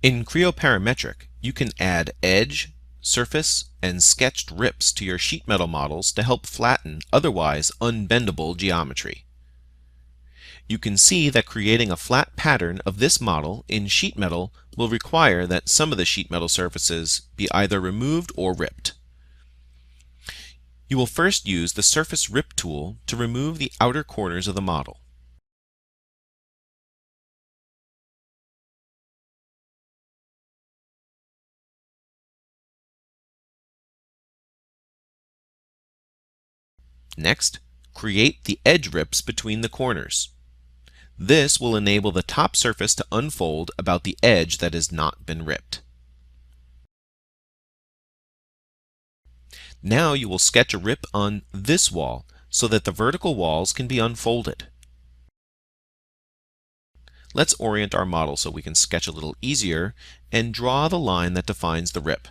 In Creo Parametric, you can add edge, surface, and sketched rips to your sheet metal models to help flatten otherwise unbendable geometry. You can see that creating a flat pattern of this model in sheet metal will require that some of the sheet metal surfaces be either removed or ripped. You will first use the Surface Rip tool to remove the outer corners of the model. Next, create the edge rips between the corners. This will enable the top surface to unfold about the edge that has not been ripped. Now you will sketch a rip on this wall so that the vertical walls can be unfolded. Let's orient our model so we can sketch a little easier and draw the line that defines the rip.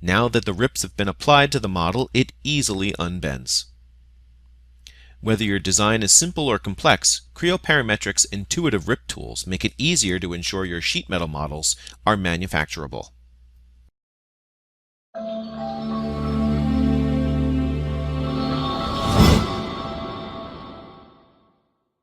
Now that the rips have been applied to the model, it easily unbends. Whether your design is simple or complex, Creo Parametric's intuitive rip tools make it easier to ensure your sheet metal models are manufacturable.